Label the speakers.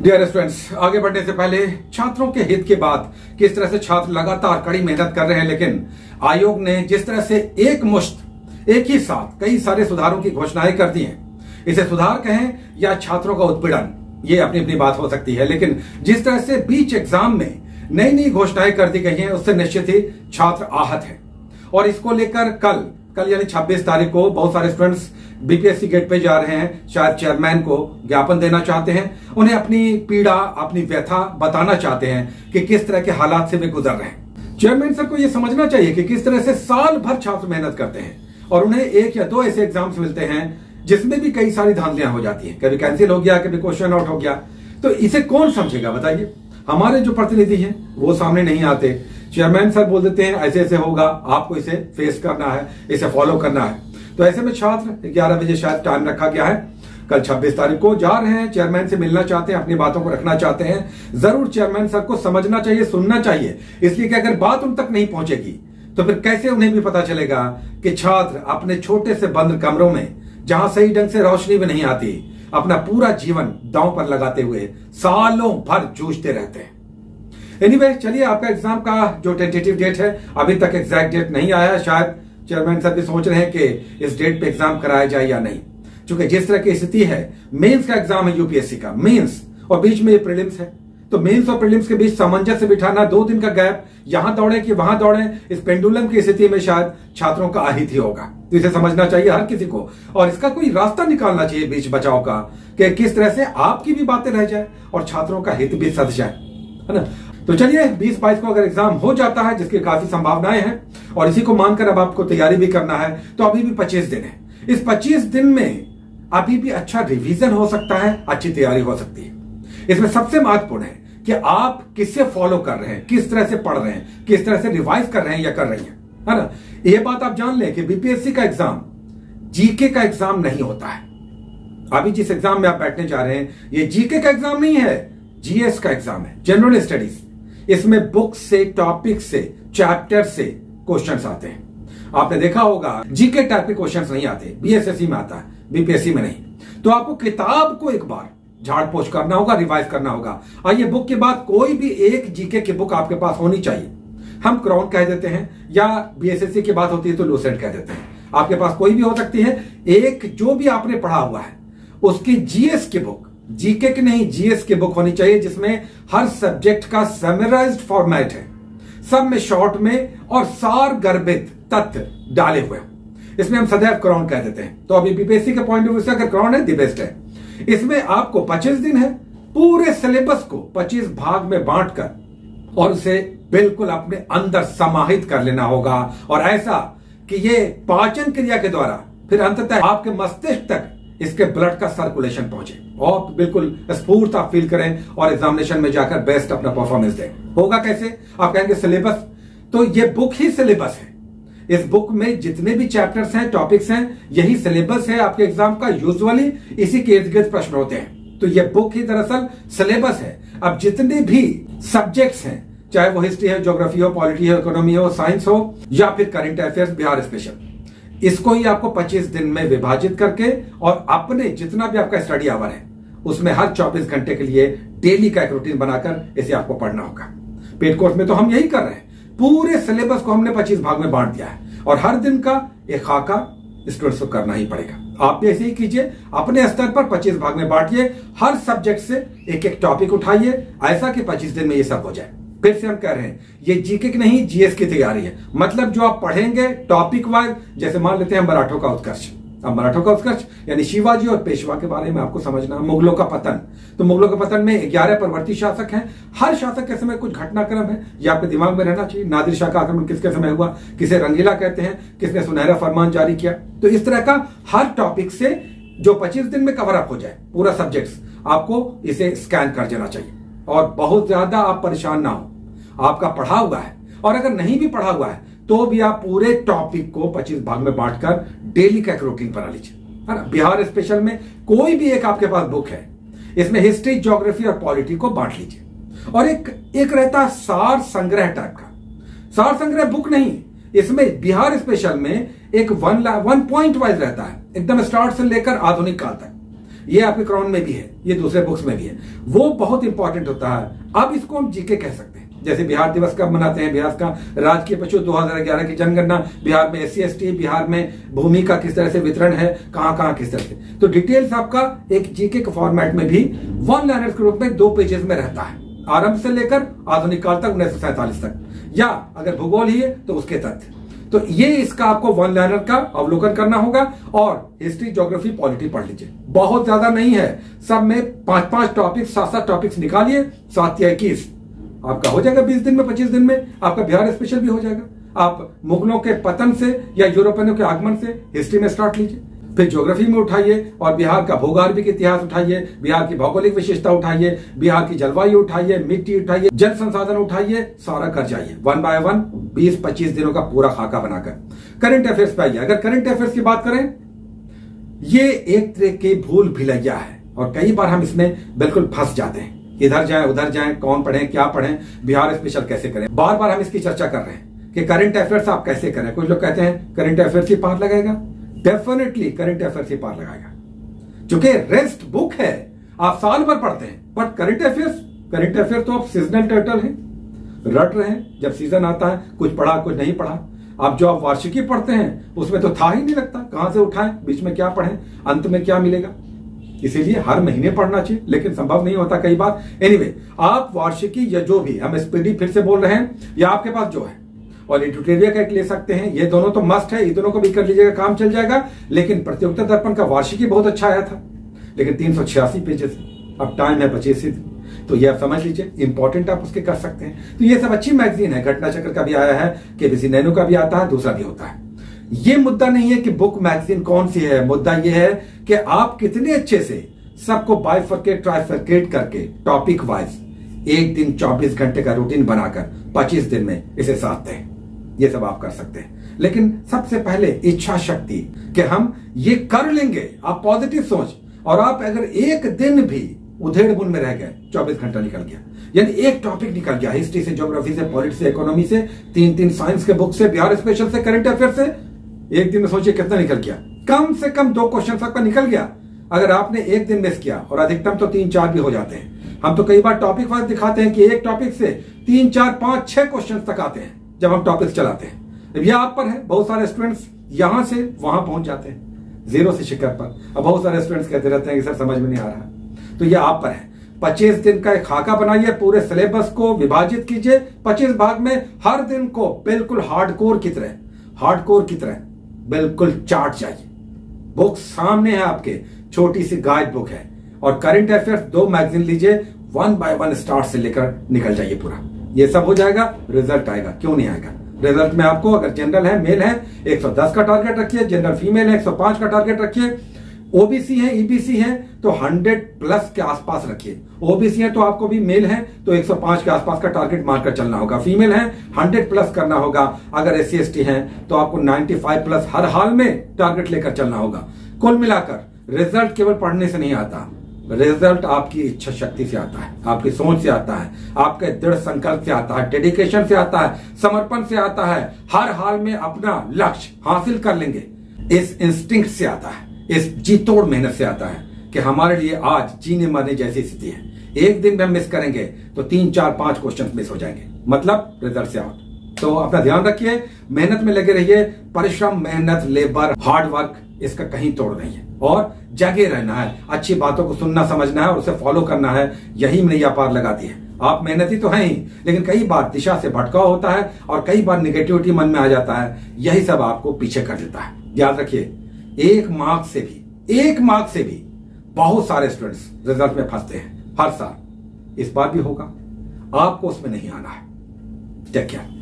Speaker 1: Dear students, आगे बढ़ने से पहले छात्रों के हित की बात, किस तरह से छात्र लगातार कड़ी मेहनत कर रहे हैं, लेकिन आयोग ने जिस तरह से एक ही साथ कई सारे सुधारों की घोषणाएं कर दी हैं, इसे सुधार कहें या छात्रों का उत्पीड़न, ये अपनी अपनी बात हो सकती है। लेकिन जिस तरह से बीच एग्जाम में नई नई घोषणाएं कर दी गई हैं, उससे निश्चित ही छात्र आहत हैं। और इसको लेकर कल यानी 26 तारीख को बहुत सारे स्टूडेंट्स बीपीएससी गेट पे जा रहे हैं। शायद चेयरमैन को ज्ञापन देना चाहते हैं, उन्हें अपनी पीड़ा, अपनी व्यथा बताना चाहते हैं कि किस तरह के हालात से वे गुजर रहे हैं। चेयरमैन सर को यह समझना चाहिए कि किस तरह से साल भर छात्र मेहनत करते हैं और उन्हें 1 या 2 ऐसे एग्जाम्स मिलते हैं जिसमें भी कई सारी धांधलियां हो जाती हैं। कभी कैंसिल हो गया, कभी क्वेश्चन आउट हो गया, तो इसे कौन समझेगा बताइए। हमारे जो प्रतिनिधि हैं वो सामने नहीं आते। चेयरमैन सर बोल देते हैं ऐसे ऐसे होगा, आपको इसे फेस करना है, इसे फॉलो करना है। तो ऐसे में छात्र 11 बजे शायद टाइम रखा गया है, कल 26 तारीख को जा रहे हैं, चेयरमैन से मिलना चाहते हैं, अपनी बातों को रखना चाहते हैं। जरूर चेयरमैन सर को समझना चाहिए, सुनना चाहिए, इसलिए कि अगर बात उन तक नहीं पहुंचेगी तो फिर कैसे उन्हें भी पता चलेगा कि छात्र अपने छोटे से बंद कमरों में, जहां सही ढंग से रोशनी भी नहीं आती, अपना पूरा जीवन दांव पर लगाते हुए सालों भर जूझते रहते हैं। एनीवे, चलिए, आपका एग्जाम का जो टेंटेटिव डेट है, अभी तक एग्जैक्ट डेट नहीं आया है। शायद चेयरमैन सर भी सोच रहे हैं कि इस डेट पे एग्जाम कराया जाए या नहीं, क्योंकि जिस तरह की स्थिति है, मेंस का एग्जाम है यूपीएससी का, मेंस, और बीच में ये प्रीलिम्स है, तो मेंस और प्रीलिम्स के बीच सामंजस्य बिठाना, 2 दिन का गैप, यहां दौड़े कि वहां दौड़े, इस पेंडुलम की स्थिति में शायद छात्रों का अहित ही होगा। तो इसे समझना चाहिए हर किसी को, और इसका कोई रास्ता निकालना चाहिए बीच बचाव का, कि किस तरह से आपकी भी बातें रह जाए और छात्रों का हित भी सध जाए, है ना। तो चलिए, 20-22 को अगर एग्जाम हो जाता है, जिसकी काफी संभावनाएं हैं, और इसी को मानकर अब आपको तैयारी भी करना है, तो अभी भी 25 दिन है। इस 25 दिन में अभी भी अच्छा रिवीजन हो सकता है, अच्छी तैयारी हो सकती है। इसमें सबसे महत्वपूर्ण है कि आप किससे फॉलो कर रहे हैं, किस तरह से पढ़ रहे हैं, किस तरह से रिवाइज कर रहे हैं या कर रही हैं, है ना। यह बात आप जान लें कि बीपीएससी का एग्जाम जीके का एग्जाम नहीं होता है। अभी जिस एग्जाम में आप बैठने जा रहे हैं, यह जीके का एग्जाम नहीं है, जीएस का एग्जाम है, जनरल स्टडीज। इसमें बुक से, टॉपिक से, चैप्टर से क्वेश्चंस आते हैं। आपने देखा होगा जीके टाइप के क्वेश्चंस नहीं आते, बीएसएससी में आता है, बीपीएससी में नहीं। तो आपको किताब को एक बार झाड़ पोछ करना होगा, रिवाइज करना होगा। आइए, बुक के बाद कोई भी एक जीके की बुक आपके पास होनी चाहिए। हम क्राउन कह देते हैं, या बीएसएससी की बात होती है तो लूसेंट कह देते हैं। आपके पास कोई भी हो सकती है। एक जो भी आपने पढ़ा हुआ है उसकी जीएस की बुक, जीके की नहीं, जीएस की बुक होनी चाहिए, जिसमें हर सब्जेक्ट का समराइज्ड फॉर्मेट है, सब में शॉर्ट में और सार गर्भित तथ्य डाले हुए। इसमें हम सदैव क्राउन कह देते हैं। तो अभी बीपीएससी के पॉइंट ऑफ व्यू से अगर क्राउन है, द बेस्ट है। इसमें आपको 25 दिन है, पूरे सिलेबस को 25 भाग में बांटकर और उसे बिल्कुल अपने अंदर समाहित कर लेना होगा, और ऐसा कि ये पाचन क्रिया के द्वारा फिर अंततः आपके मस्तिष्क तक इसके ब्लड का सर्कुलेशन पहुंचे और बिल्कुल स्फूर्त आप फील करें और एग्जामिनेशन में जाकर बेस्ट अपना परफॉर्मेंस दें। होगा कैसे? आप कहेंगे सिलेबस, तो ये बुक ही सिलेबस है। इस बुक में जितने भी चैप्टर्स हैं, टॉपिक्स हैं, यही सिलेबस है आपके एग्जाम का। यूजुअली इसी के इर्द गिर्द प्रश्न होते हैं, तो ये बुक ही दरअसल सिलेबस है। अब जितने भी सब्जेक्ट्स हैं, चाहे वो हिस्ट्री हो, ज्योग्राफी हो, पॉलिटी हो, इकोनॉमी हो, साइंस हो, या फिर करंट अफेयर्स, बिहार स्पेशल, इसको ही आपको 25 दिन में विभाजित करके और अपने जितना भी आपका स्टडी आवर है उसमें हर 24 घंटे के लिए डेली का एक रूटीन बनाकर इसे आपको पढ़ना होगा। पेड कोर्स में तो हम यही कर रहे हैं, पूरे सिलेबस को हमने 25 भाग में बांट दिया है, और हर दिन का एक खाका स्टूडेंट्स को करना ही पड़ेगा। आप भी ऐसे ही कीजिए, अपने स्तर पर 25 भाग में बांटिए, हर सब्जेक्ट से एक एक टॉपिक उठाइए, ऐसा कि 25 दिन में ये सब हो जाए। फिर से हम कह रहे हैं, ये जीके की नहीं, जीएस की तैयारी है। मतलब जो आप पढ़ेंगे टॉपिक वाइज, जैसे मान लेते हैं मराठों का उत्कर्ष। अब मराठों का उत्कर्ष यानी शिवाजी और पेशवा के बारे में आपको समझना। मुगलों का पतन, तो मुगलों के पतन में 11 परवर्ती शासक हैं। हर शासक के समय कुछ घटनाक्रम है, ये आपके दिमाग में रहना चाहिए। नादिर शाह का आक्रमण किसके समय हुआ, किसे रंगीला कहते हैं, किसने सुनहरा फरमान जारी किया। तो इस तरह का हर टॉपिक से जो 25 दिन में कवर अप हो जाए पूरा सब्जेक्ट्स, आपको इसे स्कैन कर देना चाहिए। और बहुत ज्यादा आप परेशान ना हो, आपका पढ़ा हुआ है, और अगर नहीं भी पढ़ा हुआ है तो भी आप पूरे टॉपिक को 25 भाग में बांटकर डेली का एक रूटीन बना लीजिए, है ना। बिहार स्पेशल में कोई भी एक आपके पास बुक है, इसमें हिस्ट्री, ज्योग्राफी और पॉलिटी को बांट लीजिए। और एक रहता सार संग्रह टाइप का, सार संग्रह बुक नहीं, इसमें बिहार स्पेशल में एक 1 पॉइंट वाइज रहता है, एकदम स्टार्ट से लेकर आधुनिक काल तक। ये आपके क्राउन में भी है, ये दूसरे बुक्स में भी है, वो बहुत इंपॉर्टेंट होता है। अब इसको हम जीके कह सकते हैं। जैसे बिहार दिवस कब मनाते हैं, बिहार का राजकीय पशु 2011 की जनगणना, बिहार में SC ST, बिहार में भूमि का किस तरह से वितरण है, कहां कहां किस तरह से। तो डिटेल्स आपका एक जीके के फॉर्मेट में भी वन लाइनर के रूप में 2 पेजेस में रहता है, आरंभ से लेकर आधुनिक काल तक 1947 तक, या अगर भूगोल ही है तो उसके तथ्य। तो ये इसका आपको वन लाइनर का अवलोकन करना होगा और हिस्ट्री, ज्योग्राफी, पॉलिटी पढ़ लीजिए। बहुत ज्यादा नहीं है, सब में 5-5 टॉपिक, 7-7 टॉपिक्स निकालिए, 7 या 21 आपका हो जाएगा 20 दिन में, 25 दिन में आपका बिहार स्पेशल भी हो जाएगा। आप मुगलों के पतन से या यूरोपियनों के आगमन से हिस्ट्री में स्टार्ट लीजिए, फिर ज्योग्राफी में उठाइए और बिहार का भूगर्भिक इतिहास उठाइए, बिहार की भौगोलिक विशेषता उठाइए, बिहार की जलवायु उठाइए, मिट्टी उठाइए, जल संसाधन उठाइए, सारा कर जाइए 1 बाय 1 20-25 दिनों का पूरा खाका बनाकर। करंट अफेयर्स पे आइए। अगर करंट अफेयर्स की बात करें, ये एक तरह की भूल भुलैया है और कई बार हम इसमें बिल्कुल फंस जाते हैं, इधर जाएं उधर जाएं, कौन पढ़ें क्या पढ़ें, बिहार स्पेशल कैसे करें। बार बार हम इसकी चर्चा कर रहे हैं कि करंट अफेयर्स आप कैसे करें। कुछ लोग कहते हैं करंट अफेयर्स ही पार लगाएगा, डेफिनेटली करंट अफेयर्स ही पार लगाएगा, क्योंकि रेस्ट बुक है, आप साल भर पढ़ते हैं। बट करंट अफेयर्स तो आप सीजनल टर्टल हैं, रट रहे हैं, जब सीजन आता है कुछ पढ़ा कुछ नहीं पढ़ा। आप जो आप वार्षिकी पढ़ते हैं उसमें तो था ही नहीं लगता, कहां से उठाएं, बीच में क्या पढ़ें, अंत में क्या मिलेगा। इसीलिए हर महीने पढ़ना चाहिए, लेकिन संभव नहीं होता कई बार। एनीवे, आप वार्षिकी या जो भी, हम स्पीडी फिर से बोल रहे हैं, या आपके पास जो है और एडिटोरियल का एक ले सकते हैं, ये दोनों तो मस्ट है, ये दोनों को भी कर लीजिएगा, काम चल जाएगा। लेकिन प्रतियोगिता दर्पण का वार्षिकी बहुत अच्छा आया था, लेकिन 386 पेजेस, अब टाइम है 25 दिन, तो ये आप समझ लीजिए, इंपॉर्टेंट आप उसके कर सकते हैं। तो ये सब अच्छी मैगजीन है, घटना चक्र का भी आया है, केबीसी नैनो का भी आता है, दूसरा भी होता है। ये मुद्दा नहीं है कि बुक मैगजीन कौन सी है, मुद्दा ये है कि आप कितने अच्छे से सबको बाइफरकेट ट्राइफरकेट करके टॉपिक वाइज एक दिन 24 घंटे का रूटीन बनाकर 25 दिन में इसे साधते हैं। ये सब आप कर सकते हैं, लेकिन सबसे पहले इच्छा शक्ति कि हम ये कर लेंगे। आप पॉजिटिव सोच, और आप अगर एक दिन भी उधेड़ बुन में रह गए, 24 घंटा निकल गया, यानी एक टॉपिक निकल गया, हिस्ट्री से, ज्योग्राफी से, पॉलिटिक्स से, इकोनॉमी से, 3-3 साइंस के बुक से, बिहार स्पेशल से, करंट अफेयर से, एक दिन में सोचिए कितना निकल गया। कम से कम 2 क्वेश्चन आपका निकल गया। अगर आपने एक दिन मिस किया, और अधिकतम तो 3-4 भी हो जाते हैं, हम तो कई बार टॉपिक वाइज दिखाते हैं कि एक टॉपिक से 3-4-5-6 क्वेश्चन तक आते हैं जब हम टॉपिक्स चलाते हैं। यह आप पर है, बहुत सारे स्टूडेंट्स यहां से वहां पहुंच जाते हैं, 0 से शिखर पर। अब बहुत सारे स्टूडेंट्स कहते रहते हैं कि सर समझ में नहीं आ रहा है, तो यह आप पर है। 25 दिन का एक खाका बनाइए, पूरे सिलेबस को विभाजित कीजिए 25 भाग में, हर दिन को बिल्कुल हार्डकोर की तरह बिल्कुल चार्ट चाहिए। बुक सामने है आपके, छोटी सी गाइड बुक है, और करंट अफेयर्स 2 मैगजीन लीजिए, 1 बाय 1 स्टार्ट से लेकर निकल जाइए पूरा। ये सब हो जाएगा, रिजल्ट आएगा, क्यों नहीं आएगा। रिजल्ट में आपको अगर जनरल है, मेल है, 110 का टारगेट रखिए, जनरल फीमेल है 105 का टारगेट रखिए, ओबीसी है, ईबीसी है तो 100+ के आसपास रखिए। ओबीसी है तो आपको भी मेल है तो 105 के आसपास का टारगेट मारकर चलना होगा। फीमेल है 100+ करना होगा। अगर SC ST है तो आपको 95+ हर हाल में टारगेट लेकर चलना होगा। कुल मिलाकर रिजल्ट केवल पढ़ने से नहीं आता, रिजल्ट आपकी इच्छा शक्ति से आता है, आपकी सोच से आता है, आपके दृढ़ संकल्प से आता है, डेडिकेशन से आता है, समर्पण से आता है, हर हाल में अपना लक्ष्य हासिल कर लेंगे, इस इंस्टिंक्ट से आता है, इस जी तोड़ मेहनत से आता है कि हमारे लिए आज जीने मरने जैसी स्थिति है। एक दिन में मिस करेंगे तो 3-4-5 क्वेश्चन मिस हो जाएंगे, मतलब रिजल्ट से आउट। तो अपना ध्यान रखिए, मेहनत में लगे रहिए, परिश्रम, मेहनत, लेबर, हार्ड वर्क, इसका कहीं तोड़ नहीं है, और जगे रहना है, अच्छी बातों को सुनना समझना है और उसे फॉलो करना है, यही नैया पार लगाती है। आप मेहनती तो हैं ही, लेकिन कई बार दिशा से भटकाव होता है और कई बार निगेटिविटी मन में आ जाता है, यही सब आपको पीछे कर देता है। याद रखिए, 1 मार्क्स से भी बहुत सारे स्टूडेंट्स रिजल्ट में फंसते हैं हर साल। इस बार भी होगा, आपको उसमें नहीं आना है। Take care.